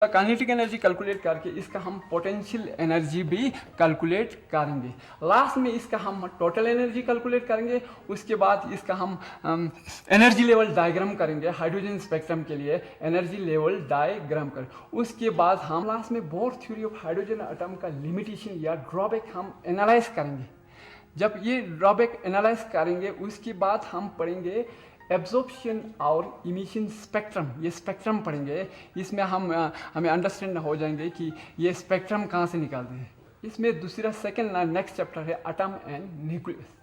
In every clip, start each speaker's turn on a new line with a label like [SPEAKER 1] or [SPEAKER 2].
[SPEAKER 1] Kinetic energy calculate करके इसका हम पोटेंशियल एनर्जी भी कैलकुलेट करेंगे। लास्ट में इसका हम टोटल एनर्जी कैलकुलेट करेंगे। उसके बाद इसका हम एनर्जी लेवल डायग्राम करेंगे हाइड्रोजन स्पेक्ट्रम के लिए एनर्जी लेवल डायग्राम कर। उसके बाद हम लास्ट में bore theory of hydrogen atom का लिमिटेशन या ड्रॉबैक हम एनालाइज करेंगे। जब ये ड्रॉबैक एनालाइज करेंगे उसके बाद हम पढ़ेंगे एब्जॉर्प्शन और इमिशन स्पेक्ट्रम। ये स्पेक्ट्रम पढ़ेंगे, इसमें हमें अंडरस्टैंड हो जाएंगे कि ये स्पेक्ट्रम कहाँ से निकालते हैं। इसमें दूसरा सेकंड नेक्स्ट चैप्टर है एटम एंड न्यूक्लियस।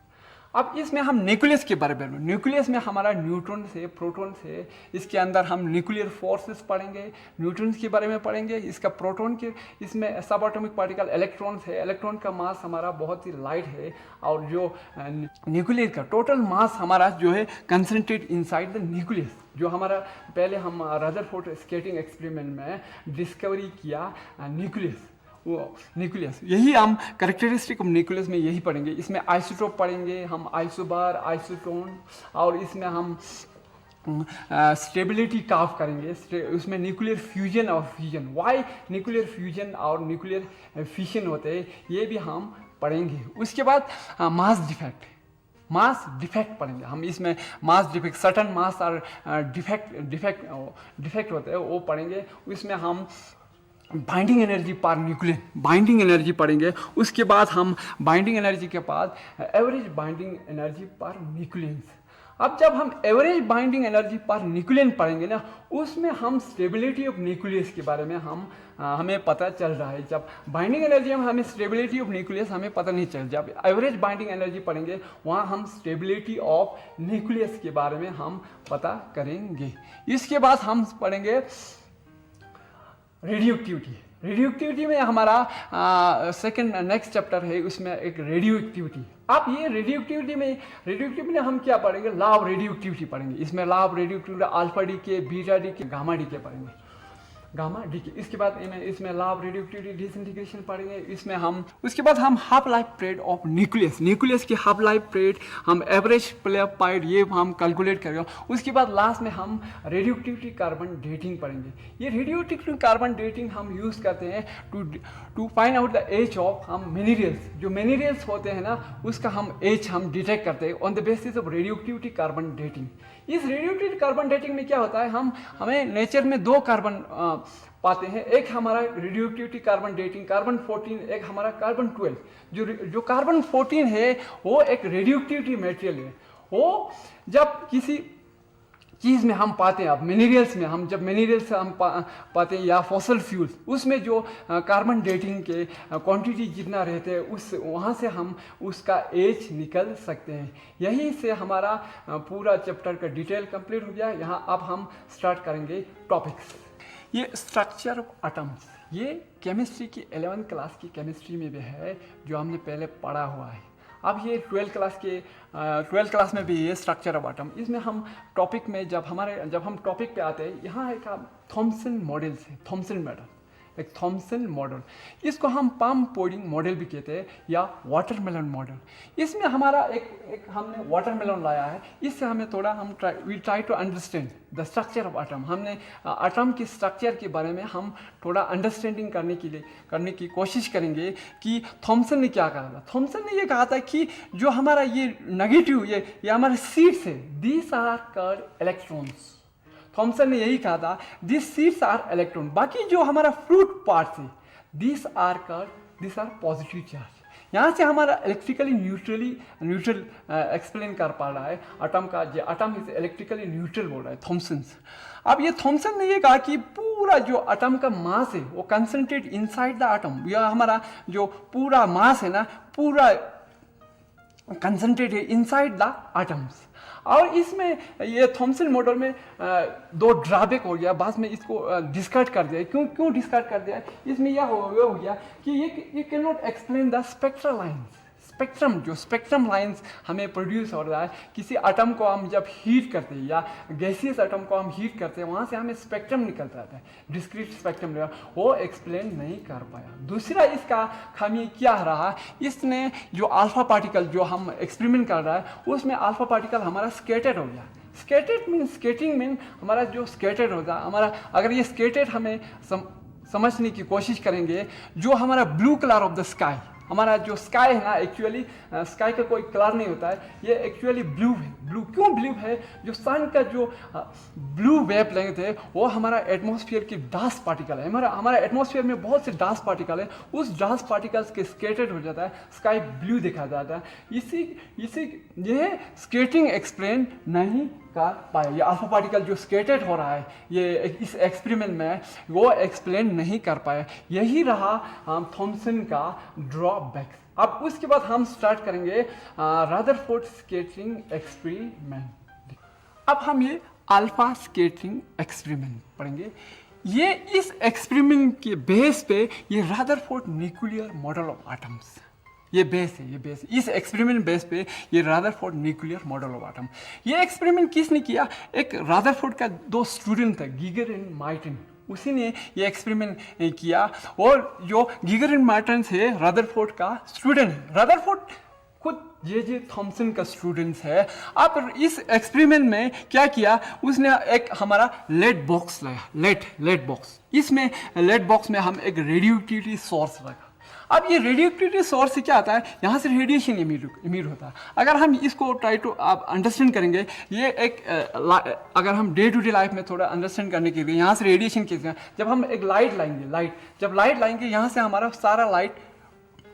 [SPEAKER 1] अब इसमें हम न्यूक्लियस के बारे में, न्यूक्लियस में हमारा न्यूट्रॉन से प्रोटॉन से, इसके अंदर हम न्यूक्लियर फोर्सेस पढ़ेंगे, न्यूट्रॉन्स के बारे में पढ़ेंगे, इसका प्रोटॉन के, इसमें सब एटॉमिक पार्टिकल इलेक्ट्रॉन्स है, इलेक्ट्रॉन का मास हमारा बहुत ही लाइट है और जो न्यूक्लियर का टोटल मास हमारा जो है कंसंट्रेट इनसाइड द न्यूक्लियस, जो हमारा पहले हम रदरफोर्ड स्केटिंग एक्सपेरिमेंट में डिस्कवरी किया न्यूक्लियस, वो न्यूक्लियस, यही हम कैरेक्टरिस्टिक ऑफ न्यूक्लियस में यही पढ़ेंगे। इसमें आइसोटोप पढ़ेंगे हम, आइसोबार, आइसोटोन, और इसमें हम स्टेबिलिटी कर्व करेंगे। उसमें न्यूक्लियर फ्यूजन और फिजन, वाई न्यूक्लियर फ्यूजन और न्यूक्लियर फिशन होते हैं, ये भी हम पढ़ेंगे। उसके बाद मास डिफेक्ट पढ़ेंगे हम। इसमें मास डिफेक्ट, सर्टन मास और डिफेक्ट होते हैं वो पढ़ेंगे। उसमें हम binding energy per nucleon, binding energy पढ़ेंगे। उसके बाद हम बाइंडिंग एनर्जी के बाद एवरेज बाइंडिंग एनर्जी पर न्यूक्लियंस। अब जब हम average binding energy per nucleon पढ़ेंगे ना, उसमें हम स्टेबिलिटी ऑफ न्यूक्लियस के बारे में हमें पता चल रहा है। जब बाइंडिंग एनर्जी में हमें स्टेबिलिटी ऑफ न्यूक्लियस हमें पता नहीं चल, जब एवरेज बाइंडिंग एनर्जी पढ़ेंगे वहाँ हम स्टेबिलिटी ऑफ न्यूक्लियस के बारे में हम पता करेंगे। इसके बाद हम पढ़ेंगे रेडियोएक्टिविटी में हमारा सेकंड नेक्स्ट चैप्टर है, उसमें एक रेडियोएक्टिविटी। अब ये रेडियोएक्टिविटी में हम क्या पढ़ेंगे, लॉ ऑफ रेडियोएक्टिविटी पढ़ेंगे। इसमें law of radioactivity alpha D के, बीटा डी के, गामा डी के पढ़ेंगे, गामा डी के। इसके बाद इसमें लॉ ऑफ रेडियोएक्टिविटी डिसइंटीग्रेशन पढ़ेंगे। इसमें हम उसके बाद हम half life period of nucleus की हाफ लाइफ पीरियड, हम एवरेज पीरियड ये हम कैलकुलेट करेंगे। उसके बाद लास्ट में हम रेडियोएक्टिविटी कार्बन डेटिंग पढ़ेंगे। ये रेडियोएक्टिविटी कार्बन डेटिंग हम यूज़ करते हैं to find out the age of हम मिनरल्स, जो मिनरल्स होते हैं ना उसका हम एज हम डिटेक्ट करते हैं on the basis of radioactivity carbon dating. इस रेडियोएक्टिविटी कार्बन डेटिंग में क्या होता है, हमें नेचर में दो कार्बन पाते हैं, एक हमारा रेडियोएक्टिविटी कार्बन डेटिंग कार्बन 14, एक हमारा कार्बन 12। जो कार्बन 14 है वो एक रेडियोएक्टिविटी मटेरियल है। वो जब किसी चीज़ में हम पाते हैं, अब मिनरल्स में हम जब मिनरल्स हम पाते हैं या फॉसल फ्यूल्स, उसमें जो कार्बन डेटिंग के क्वांटिटी जितना रहते हैं उस वहाँ से हम उसका एज निकल सकते हैं। यही से हमारा पूरा चैप्टर का डिटेल कंप्लीट हो गया। यहाँ अब हम स्टार्ट करेंगे टॉपिक्स। ये स्ट्रक्चर ऑफ एटम्स, ये केमिस्ट्री की 11th क्लास की केमिस्ट्री में भी है, जो हमने पहले पढ़ा हुआ है। अब ये 12th क्लास में भी ये स्ट्रक्चर ऑफ एटम, इसमें हम टॉपिक में जब हम टॉपिक पे आते हैं, यहाँ एक थॉमसन मॉडल से, थॉमसन मॉडल, इसको हम पाम पोडिंग मॉडल भी कहते हैं या वाटरमेलन मॉडल। इसमें हमारा एक हमने वाटरमेलन लाया है। इससे हमें थोड़ा we try to understand the structure of atom. हमने एटम के स्ट्रक्चर के बारे में हम थोड़ा अंडरस्टैंडिंग करने की कोशिश करेंगे कि थॉमसन ने क्या कहा था। थॉमसन ने ये कहा था कि जो हमारा ये नेगेटिव ये हमारे सीड्स है, these are called electrons. Thomson ने यही कहा था, दिस सीड्स आर इलेक्ट्रॉन। बाकी जो हमारा फ्रूट पार्ट है, दिस आर पॉजिटिव चार्ज। यहाँ से हमारा इलेक्ट्रिकली न्यूट्रल एक्सप्लेन कर पा रहा है एटम का, जो एटम इज इलेक्ट्रिकली न्यूट्रल बोल रहा है थॉमसन। अब ये थॉमसन ने ये कहा कि पूरा जो एटम का मास है वो कंसंट्रेट इनसाइड द एटम। यह हमारा जो पूरा मास है ना, पूरा कंसंट्रेट है इनसाइड द एटम्स। और इसमें ये थॉमसन मॉडल में दो ड्रॉबैक हो गया, बाद में इसको डिस्कार्ड कर दिया। क्यों डिस्कार्ड कर दिया, इसमें यह हो गया कि ये can not explain the spectral lines. Spectrum lines हमें प्रोड्यूस हो रहा है, किसी एटम को हम जब हीट करते हैं या गैसियस एटम को हम हीट करते हैं, वहाँ से हमें स्पेक्ट्रम निकलता है, डिस्क्रीट स्पेक्ट्रम, वो एक्सप्लेन नहीं कर पाया। दूसरा इसका खामी क्या रहा, इसने जो अल्फा पार्टिकल जो हम एक्सपेरिमेंट कर रहा है उसमें अल्फा पार्टिकल हमारा स्कैटर्ड हो गया। स्कैटर्ड मीन, स्केटिंग मीन हमारा जो स्कैटर्ड होता है हमारा, अगर ये स्कैटर्ड हमें समझने की कोशिश करेंगे। जो हमारा blue colour of the sky, हमारा जो स्काई है ना, एक्चुअली स्काई का कोई कलर नहीं होता है, ये एक्चुअली ब्लू है। ब्लू क्यों ब्लू है? जो सन का जो ब्लू वेव लेंथ है वो हमारा एटमॉस्फेयर की डास्ट पार्टिकल है। हमारा एटमॉस्फेयर में बहुत से डास्ट पार्टिकल है, उस डास्ट पार्टिकल्स के स्केटर्ड हो जाता है, स्काई ब्लू दिखा जाता है। इसी ये स्केटिंग एक्सप्लेन नहीं कर पाए। ये अल्फा पार्टिकल जो स्केटेड हो रहा है ये इस एक्सपेरिमेंट में, वो एक्सप्लेन नहीं कर पाए। यही रहा थॉमसन का ड्रॉबैक। अब उसके बाद हम स्टार्ट करेंगे रदरफोर्ड स्केटिंग एक्सपेरिमेंट। अब हम ये अल्फा स्केटिंग एक्सपेरिमेंट पढ़ेंगे। ये इस एक्सपेरिमेंट के बेस पे ये Rutherford nuclear model of atoms, ये बेस है, ये बेस इस एक्सपेरिमेंट बेस पे ये Rutherford nuclear model of atom. ये एक्सपेरिमेंट किसने किया? एक रदरफोर्ड का 2 स्टूडेंट थे, गीगर एंड मार्टिन, उसी ने ये एक्सपेरिमेंट किया। और जो गीगर एंड मार्टिन है रदरफोर्ड का स्टूडेंट है, रदरफोर्ड खुद जे थॉमसन का स्टूडेंट्स है। अब इस एक्सपेरिमेंट में क्या किया, उसने एक हमारा लेड बॉक्स लाया, लेड बॉक्स। इसमें लेड बॉक्स में हम एक रेडियोएक्टिविटी सोर्स रखा। अब ये रेडियोएक्टिविटी सोर्स से क्या आता है, यहाँ से रेडिएशन इमिट होता है। अगर हम इसको ट्राई टू आप अंडरस्टैंड करेंगे, ये एक अगर हम डे टू डे लाइफ में थोड़ा अंडरस्टैंड करने के लिए यहाँ से रेडिएशन कैसे, जब हम एक लाइट लाएंगे, जब लाइट लाएंगे यहाँ से हमारा सारा लाइट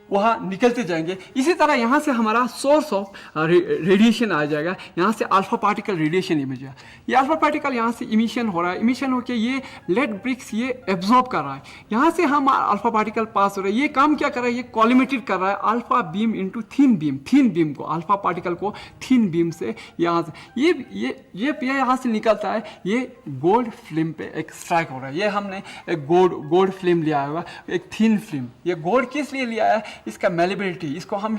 [SPEAKER 1] वहाँ निकलते जाएंगे। इसी तरह यहाँ से हमारा सोर्स ऑफ रेडिएशन आ जाएगा, यहाँ से अल्फा पार्टिकल रेडिएशन इमेज है। ये अल्फा पार्टिकल यहाँ से इमिशन हो रहा है, इमिशन होकर ये लेड ब्रिक्स ये एब्जॉर्ब कर रहा है, यहाँ से हम अल्फा पार्टिकल पास हो रहा है। ये काम क्या कर रहा है, ये कॉलिमेटेड कर रहा है alpha beam into thin beam को, अल्फा पार्टिकल को थिन बीम से यहाँ से ये यहाँ से निकलता है, ये गोल्ड फिल्म पे एक स्ट्राइक हो रहा है। ये हमने एक गोल्ड फिल्म लिया होगा, एक थिन फिल्म। ये गोल्ड किस लिए लिया है, इसका मेलेबिलिटी, इसको हम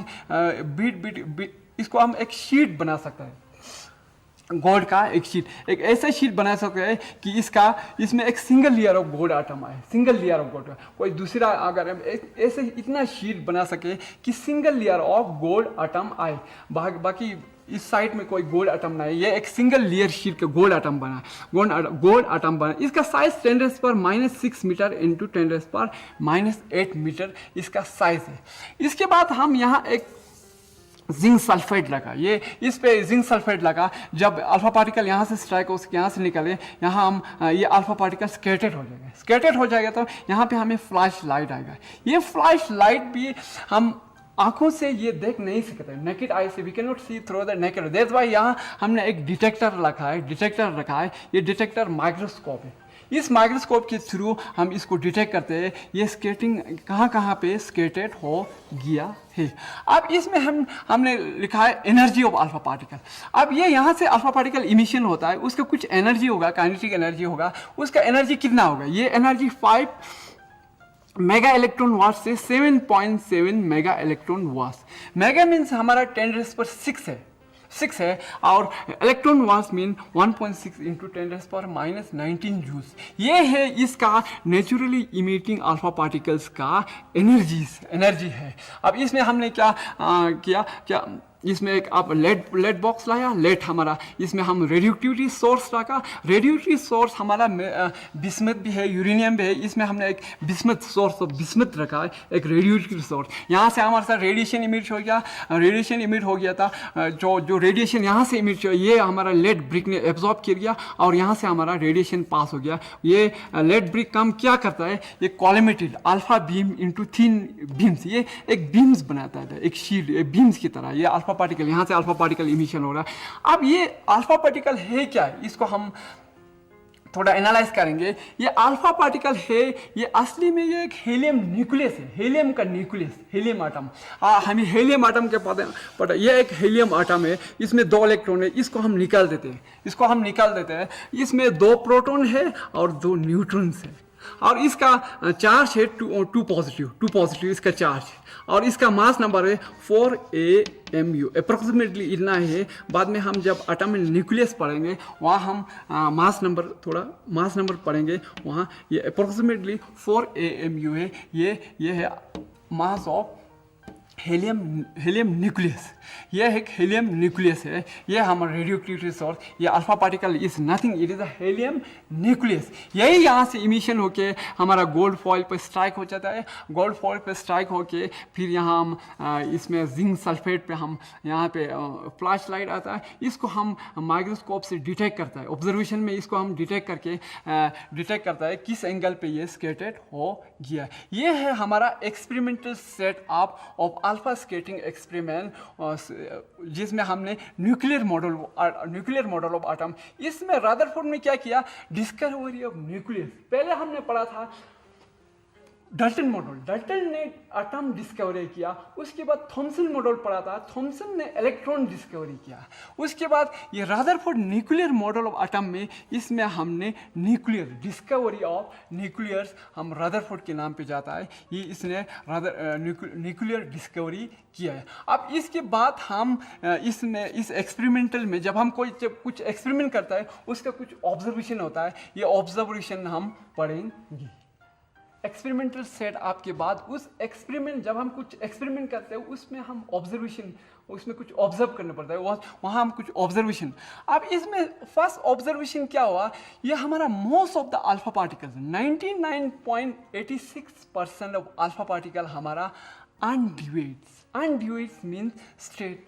[SPEAKER 1] इसको हम एक शीट बना सकते हैं, गोल्ड का एक शीट, एक ऐसा शीट बना सकते हैं कि इसमें एक single layer of gold atom आए, सिंगल लेयर ऑफ गोल्ड। कोई दूसरा अगर हम ऐसे इतना शीट बना सके कि single layer of gold atom आए, बाकी इस साइड में कोई गोल्ड आटम ना है, ये एक सिंगल लेयर शीट का गोल्ड आटम बना, गोल्ड आटम बना। इसका साइज 10⁻⁻6 मीटर इंटू 10⁻⁻8 मीटर इसका साइज है। इसके बाद हम यहाँ एक जिंक सल्फाइड लगा, ये इस पे जिंक सल्फाइड लगा। जब अल्फा पार्टिकल यहाँ से स्ट्राइक हो, यहाँ से निकले, यहाँ हम ये अल्फा पार्टिकल स्केटेड हो जाएगा तो यहाँ पे हमें फ्लैश लाइट आएगा। ये फ्लैश लाइट भी हम आंखों से ये देख नहीं सकते, नेकेड आई से we can not see through the naked. That's why यहाँ हमने एक डिटेक्टर रखा है, ये डिटेक्टर माइक्रोस्कोप है। इस माइक्रोस्कोप के थ्रू हम इसको डिटेक्ट करते हैं ये स्केटिंग कहाँ पे स्केटेड हो गया है। अब इसमें हमने लिखा है एनर्जी ऑफ अल्फा पार्टिकल। अब ये यहाँ से अल्फा पार्टिकल इमिशन होता है, उसका कुछ एनर्जी होगा, काइनेटिक एनर्जी होगा। उसका एनर्जी कितना होगा, ये एनर्जी 5 मेगा इलेक्ट्रॉन वाट से 7.7 मेगा इलेक्ट्रॉन वाट। मेगा मीन्स हमारा 10⁻6 है और इलेक्ट्रॉन वाट मीन 1.6 इंटू 10⁻⁻19 जूल्स। ये है इसका नेचुरली इमिटिंग अल्फा पार्टिकल्स का एनर्जी है। अब इसमें हमने क्या किया इसमें एक आप लेड बॉक्स लाया, लेड हमारा, इसमें हम रेडियोएक्टिविटी सोर्स रखा। रेडियोएक्टिविटी सोर्स हमारा बिस्मथ भी है, यूरेनियम भी है। इसमें हमने एक बिस्मथ रखा है, एक रेडियोएक्टिव सोर्स। यहाँ से हमारे साथ रेडिएशन इमिट हो गया था। जो रेडिएशन यहाँ से इमिट हो, ये हमारा लेड ब्रिक ने एब्जॉर्ब कर लिया और यहाँ से हमारा रेडिएशन पास हो गया। ये लेड ब्रिक काम क्या करता है, ये collimated alpha beam into thin beams, ये एक बीम्स बनाता है, एक शील्ड, एक बीम्स की तरह। ये अल्फा पार्टिकल, यहाँ से अल्फा पार्टिकल इमिशन हो रहा है। अब ये अल्फा पार्टिकल है क्या, इसको हम थोड़ा एनालाइज करेंगे। ये अल्फा पार्टिकल है, ये असली में ये एक हीलियम न्यूक्लियस है, हीलियम का न्यूक्लियस, हीलियम आटम। हमें हीलियम आटम के पता ये एक हीलियम आटम है, इसमें 2 इलेक्ट्रॉन है, इसको हम निकाल देते हैं। इसमें 2 प्रोटॉन है और 2 न्यूट्रॉन्स है और इसका चार्ज है 2 पॉजिटिव इसका चार्ज है और इसका मास नंबर है 4 AMU अप्रोक्सीमेटली इतना है। बाद में हम जब एटम न्यूक्लियस पढ़ेंगे वहाँ हम मास नंबर पढ़ेंगे, वहाँ ये अप्रोक्सीमेटली 4 AMU है। ये है मास ऑफ हीलियम न्यूक्लियस। ये एक हीलियम न्यूक्लियस है, ये हमारा रेडियो एक्टिविटी सोर्स। ये alpha particle is nothing, it is a helium nucleus. यही यहाँ से इमिशन होके हमारा गोल्ड फॉइल पर स्ट्राइक हो जाता है। गोल्ड फॉइल पर स्ट्राइक होके फिर यहाँ हम इसमें जिंक सल्फेट पे हम यहाँ पे फ्लैश लाइट आता है, इसको हम माइक्रोस्कोप से डिटेक्ट करता है। ऑब्जर्वेशन में इसको हम डिटेक्ट करके डिटेक्ट करता है किस एंगल पे ये स्केटेड हो गया। ये है हमारा experimental set up of alpha skating experiment, जिसमें हमने न्यूक्लियर मॉडल ऑफ एटम। इसमें रदरफोर्ड ने क्या किया, डिस्कवरी ऑफ न्यूक्लियस। पहले हमने पढ़ा था डाल्टन मॉडल, डाल्टन ने एटम डिस्कवरी किया। उसके बाद थॉमसन मॉडल पढ़ा था, थॉमसन ने इलेक्ट्रॉन डिस्कवरी किया। उसके बाद ये Rutherford nuclear model of atom में, इसमें हमने न्यूक्लियर डिस्कवरी ऑफ न्यूक्लियर्स हम रदरफोर्ड के नाम पे जाता है, ये इसने न्यूक्लियर डिस्कवरी किया है। अब इसके बाद हम इसमें इस एक्सपेरिमेंटल में जब कुछ एक्सपेरिमेंट करता है उसका कुछ ऑब्जर्वेशन होता है, ये ऑब्जर्वेशन हम पढ़ेंगे। एक्सपेरिमेंटल सेट अप के बाद उस एक्सपेरिमेंट, जब हम कुछ एक्सपेरिमेंट करते हैं उसमें हम ऑब्जर्वेशन, उसमें कुछ ऑब्जर्व करना पड़ता है, वहाँ हम कुछ ऑब्जर्वेशन। अब इसमें फर्स्ट ऑब्जर्वेशन क्या हुआ, ये हमारा most of the alpha particles 99.86% of alpha particle हमारा अनड्यूएट्स मीन्स स्ट्रेट,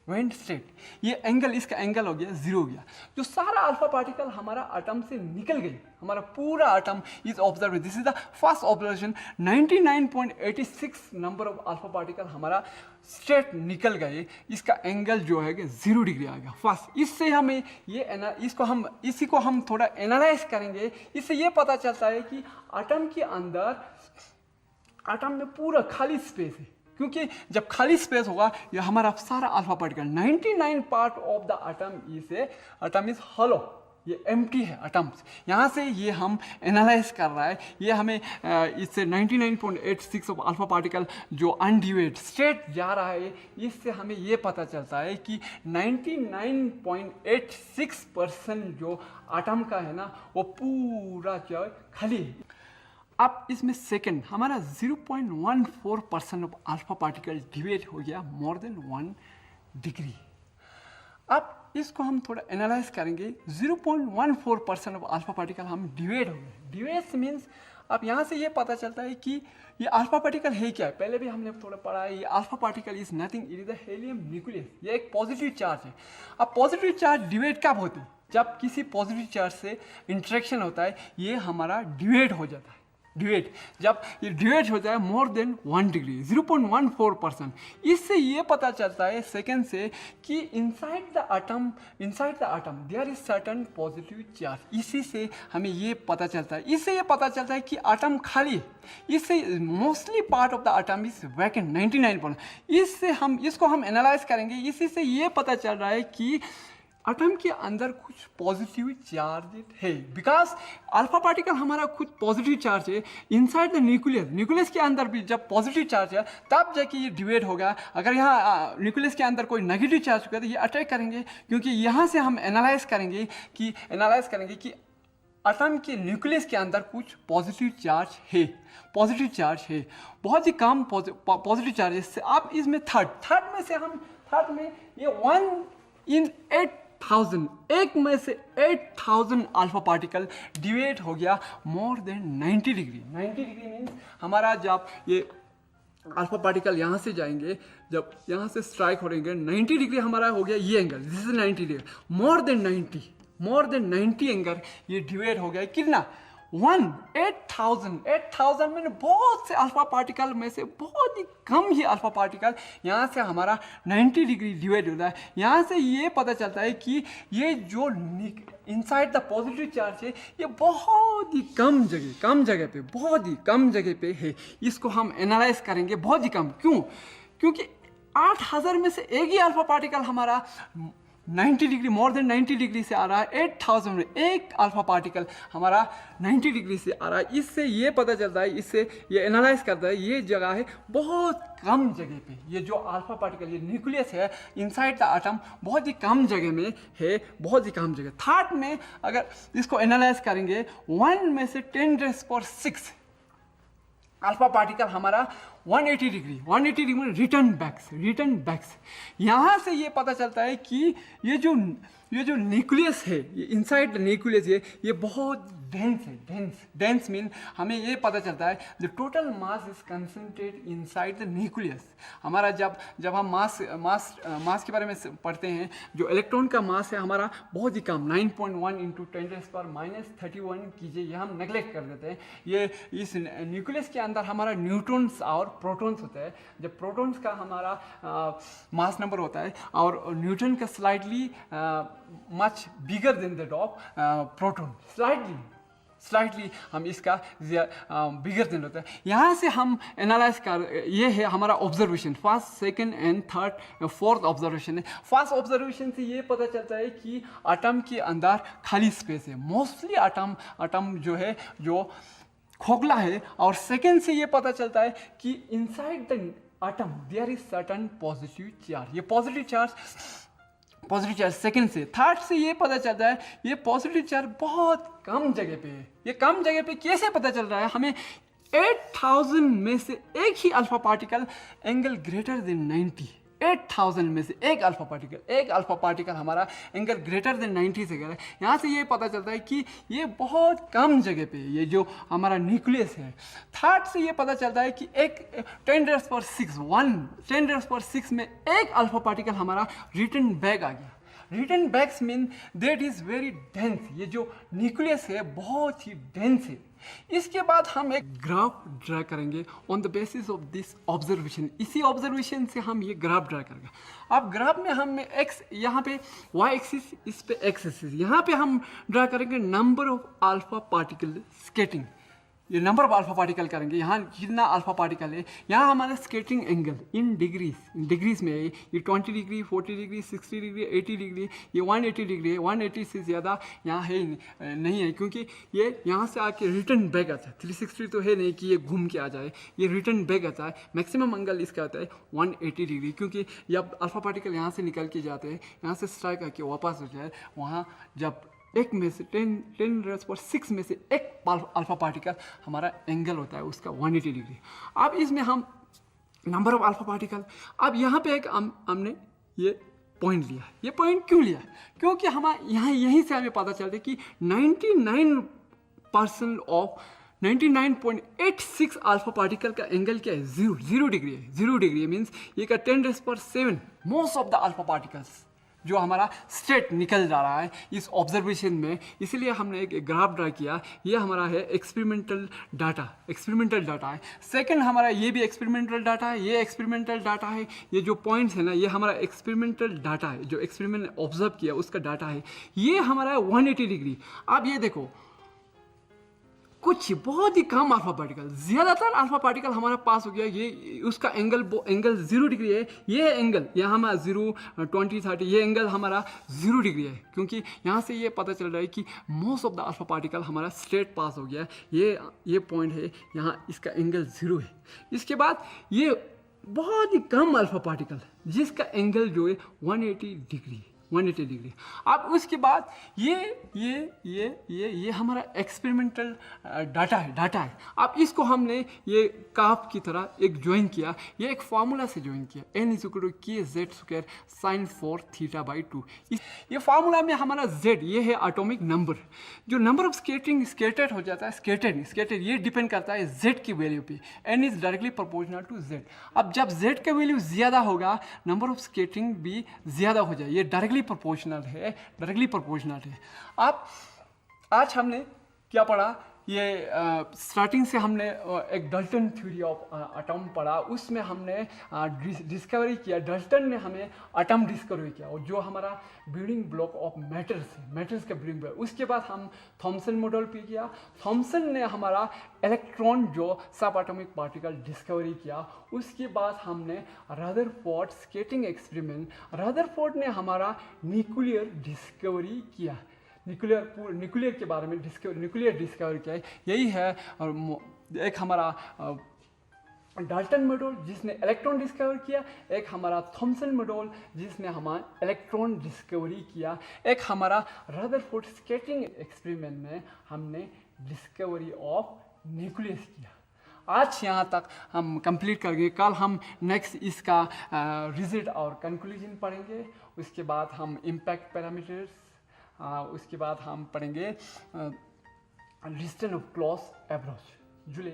[SPEAKER 1] वेंट स्ट्रेट। ये एंगल, इसका एंगल हो गया 0 हो गया। जो सारा अल्फा पार्टिकल हमारा एटम से निकल गई, हमारा पूरा atom is observe, this is the first observation. 99.86 number of alpha particle हमारा स्ट्रेट निकल गए, इसका एंगल जो है 0 डिग्री आ गया फर्स्ट। इससे हमें ये इसी को हम थोड़ा एनालाइज करेंगे। इससे ये पता चलता है कि एटम के अंदर, एटम में पूरा खाली स्पेस है, क्योंकि जब खाली स्पेस होगा ये हमारा सारा alpha particle 99 part of the atom is hollow, ये एम्प्टी है एटम्स। यहाँ से ये हम एनालाइज कर रहा है, ये हमें इससे 99.86 ऑफ अल्फा पार्टिकल जो अनड्यूएट स्ट्रेट जा रहा है, इससे हमें ये पता चलता है कि 99.86% जो एटम का है ना वो पूरा जो खाली है। अब इसमें सेकंड हमारा 0.14% ऑफ अल्फा पार्टिकल डिवेट हो गया मोर देन 1 डिग्री। अब इसको हम थोड़ा एनालाइज करेंगे। 0.14% ऑफ अल्फा पार्टिकल हम डिवेट हो गए। डिवेट मीन्स अब यहाँ से ये पता चलता है कि ये अल्फा पार्टिकल है क्या है। पहले भी हमने थोड़ा पढ़ा है, ये alpha particle is nothing, it is the helium nucleus. ये एक पॉजिटिव चार्ज है। अब पॉजिटिव चार्ज डिवेट कब होती है, जब किसी पॉजिटिव चार्ज से इंटरेक्शन होता है, ये हमारा डिवेट हो जाता है। डिवेट, जब ये डिवेट हो जाए मोर देन 1 डिग्री, 0.14%, इससे ये पता चलता है सेकेंड से कि inside the atom there is certain positive charge. इसी से हमें ये पता चलता है, इससे ये पता चलता है कि एटम खाली है। इससे mostly part of the atom is vacant 99%। इसको हम एनालाइज करेंगे। इसी से ये पता चल रहा है कि एटम के अंदर कुछ पॉजिटिव चार्ज है, बिकॉज अल्फा पार्टिकल हमारा खुद पॉजिटिव चार्ज है। इनसाइड द न्यूक्लियस के अंदर भी जब पॉजिटिव चार्ज है तब जाके ये डिवेट होगा। अगर यहाँ न्यूक्लियस के अंदर कोई नेगेटिव चार्ज होगा तो ये अटैक करेंगे, क्योंकि यहाँ से हम एनालाइज करेंगे कि एटम के न्यूक्लियस के अंदर कुछ पॉजिटिव चार्ज है, बहुत ही कम पॉजिटिव चार्जेस से। अब इसमें थर्ड में ये 1 in 8,000, एक में से 8,000 अल्फा पार्टिकल डिवेट हो गया more than 90 degree. 90 degree means हमारा जब ये अल्फा पार्टिकल यहाँ से जाएंगे, जब यहाँ से स्ट्राइक हो रहेंगे 90 डिग्री हमारा हो गया ये angle, this is 90 degree. More than 90 angle ये डिवेट हो गया। कितना 8,000 में बहुत से अल्फा पार्टिकल में से बहुत ही कम ही अल्फा पार्टिकल यहाँ से हमारा 90 डिग्री डिवाइड होता है। यहाँ से ये पता चलता है कि ये जो इनसाइड द पॉजिटिव चार्ज है ये बहुत ही कम जगह पे है। इसको हम एनालाइज करेंगे बहुत ही कम। क्योंकि 8,000 में से एक ही अल्फा पार्टिकल हमारा 90 डिग्री, मोर देन 90 डिग्री से आ रहा है। 8,000 में एक अल्फा पार्टिकल हमारा 90 डिग्री से आ रहा है। इससे ये पता चलता है, इससे ये एनालाइज करता है, ये जगह है बहुत कम जगह पे। ये जो अल्फा पार्टिकल, ये न्यूक्लियस है इनसाइड द एटम, बहुत ही कम जगह में है, बहुत ही कम जगह। थर्ड में अगर इसको एनालाइज करेंगे 1 में से 10⁻⁶ अल्फा पार्टिकल हमारा 180 डिग्री में रिटर्न बैक्स। यहाँ से ये पता चलता है कि ये जो न्यूक्लियस है, ये इनसाइड द न्यूक्लियस ये बहुत डेंस मीन हमें ये पता चलता है the total mass is concentrate inside the nucleus. हमारा जब हम मास के बारे में पढ़ते हैं, जो इलेक्ट्रॉन का मास है हमारा बहुत ही कम 9.1 इंटू 10⁻³ कीजिए, ये हम नेग्लेक्ट कर देते हैं। ये इस न्यूक्लियस के अंदर हमारा न्यूट्रॉन्स और प्रोटॉन्स होते हैं। जब प्रोटॉन्स का हमारा मास नंबर होता है और न्यूट्रॉन का slightly much bigger than the of proton, slightly हम इसका बिगर देन होता है। यहाँ से हम एनालाइज ये है हमारा observation, first second and third fourth observation है। फर्स्ट ऑब्जर्वेशन से ये पता चलता है कि एटम के अंदर खाली स्पेस है, मोस्टली एटम जो खोखला है। और सेकंड से ये पता चलता है कि inside the atom there is certain positive charge, ये पॉजिटिव चार्ज सेकंड से। थर्ड से ये पता चलता है ये पॉजिटिव चार्ज बहुत कम जगह पे है। ये कम जगह पे कैसे पता चल रहा है? हमें 8000 में से एक ही alpha particle angle greater than 90, 8000 में से एक अल्फा पार्टिकल हमारा एंगल ग्रेटर देन 90 से कर रहा है। यहाँ से ये पता चलता है कि ये बहुत कम जगह पे ये जो हमारा न्यूक्लियस है। थर्ड से ये पता चलता है कि एक 10⁻6 में एक अल्फा पार्टिकल हमारा रिटर्न बैक आ गया। Return backs mean that is very dense, ये जो न्यूक्लियस है बहुत ही डेंस है। इसके बाद हम एक ग्राफ ड्रा करेंगे on the basis of this observation. इसी ऑब्जर्वेशन से हम ये ग्राफ ड्रा करेंगे। अब ग्राफ में हम एक्स, यहाँ पे वाई एक्सिस, इस पे एक्स एक्सिस, यहाँ पे हम ड्रा करेंगे number of alpha particle skating. ये नंबर ऑफ अल्फा पार्टिकल करेंगे, यहाँ जितना अल्फा पार्टिकल है। यहाँ हमारा स्केटिंग एंगल इन डिग्रीज में है। ये 20 डिग्री, 40 डिग्री, 60 डिग्री, 80 डिग्री, ये 180 डिग्री है। 180 से ज़्यादा यहाँ है नहीं है, क्योंकि ये यहाँ से आके रिटर्न बैक आता है। 360 तो है नहीं कि ये घूम के आ जाए, ये रिटर्न बैक आता है। मैक्सिमम एंगल इसका आता है 180 डिग्री, क्योंकि जब अल्फा पार्टिकल यहाँ से निकल के जाते हैं, यहाँ से स्ट्राइक आके वापस हो जाए, वहाँ जब एक में से 10⁻6 में से एक अल्फा पार्टिकल हमारा एंगल होता है उसका 180 डिग्री। अब इसमें हम नंबर ऑफ अल्फा पार्टिकल, अब यहाँ पे एक हमने ये पॉइंट लिया। ये पॉइंट क्यों लिया? क्योंकि हमारे यहीं से हमें पता चलता है कि 99% ऑफ 99.86 अल्फा पार्टिकल का एंगल क्या है? 0 डिग्री है। 0 डिग्री मीन्स ये का 10⁻7 most of the alpha particles जो हमारा स्ट्रेट निकल जा रहा है इस ऑब्जर्वेशन में। इसलिए हमने एक ग्राफ ड्रा किया। ये हमारा है एक्सपेरिमेंटल डाटा है। सेकंड हमारा ये भी एक्सपेरिमेंटल डाटा है, ये एक्सपेरिमेंटल डाटा है। ये जो पॉइंट्स है ना, ये हमारा एक्सपेरिमेंटल डाटा है, जो एक्सपेरिमेंट ऑब्जर्व किया उसका डाटा है। ये हमारा 180 डिग्री। अब ये देखो, कुछ बहुत ही कम अल्फा पार्टिकल, ज़्यादातर अल्फा पार्टिकल हमारा पास हो गया। ये उसका एंगल 0 डिग्री है। ये एंगल यहाँ हमारा 0, 20, 30, ये एंगल हमारा 0 डिग्री है, क्योंकि यहाँ से ये पता चल रहा है कि most of the alpha particle हमारा स्ट्रेट पास हो गया। ये पॉइंट है, यहाँ इसका एंगल 0 है। इसके बाद ये बहुत ही कम अल्फा पार्टिकल जिसका एंगल जो है 180 डिग्री। अब उसके बाद ये हमारा एक्सपेरिमेंटल डाटा है। अब इसको हमने ये काफ की तरह एक ज्वाइन किया। ये एक फार्मूला से ज्वाइन किया, n = kz² sin4θ/2। ये फार्मूला में हमारा z ये है एटॉमिक नंबर। जो नंबर ऑफ स्केटर्ड हो जाता है, स्केटर्ड ये डिपेंड करता है z की वैल्यू पे। n is directly proportional to z। अब जब z का वैल्यू ज़्यादा होगा, नंबर ऑफ स्केटिंग भी ज़्यादा हो जाए। ये डायरेक्टली प्रोपोर्शनल है। अब आज हमने क्या पढ़ा? ये स्टार्टिंग से हमने एक डल्टन थ्योरी ऑफ एटम पढ़ा। उसमें हमने डिस्कवरी किया, डल्टन ने हमें एटम डिस्कवरी किया, और जो हमारा बिल्डिंग ब्लॉक ऑफ मैटर्स का बिल्डिंग ब्लॉक। उसके बाद हम थॉमसन मॉडल पे किया। थॉमसन ने हमारा इलेक्ट्रॉन जो सब एटॉमिक पार्टिकल डिस्कवरी किया। उसके बाद हमने रदरफोर्ड स्केटिंग एक्सपेरिमेंट, रदरफोर्ड ने हमारा न्यूक्लियर डिस्कवरी किया। न्यूक्लियर के बारे में न्यूक्लियर डिस्कवर किया। यही है। और एक हमारा डाल्टन मॉडल जिसने इलेक्ट्रॉन डिस्कवर किया, एक हमारा थॉमसन मॉडल जिसने हमारा इलेक्ट्रॉन डिस्कवरी किया, एक हमारा रदरफोर्ड स्केटिंग एक्सपेरिमेंट में हमने डिस्कवरी ऑफ न्यूक्लियस किया। आज यहाँ तक हम कंप्लीट कर गए। कल हम नेक्स्ट इसका रिजल्ट और कंक्लूजन पढ़ेंगे। उसके बाद हम इम्पैक्ट पैरामीटर्स, उसके बाद हम पढ़ेंगे डिस्टेंस ऑफ क्लॉज एप्रोच जुले।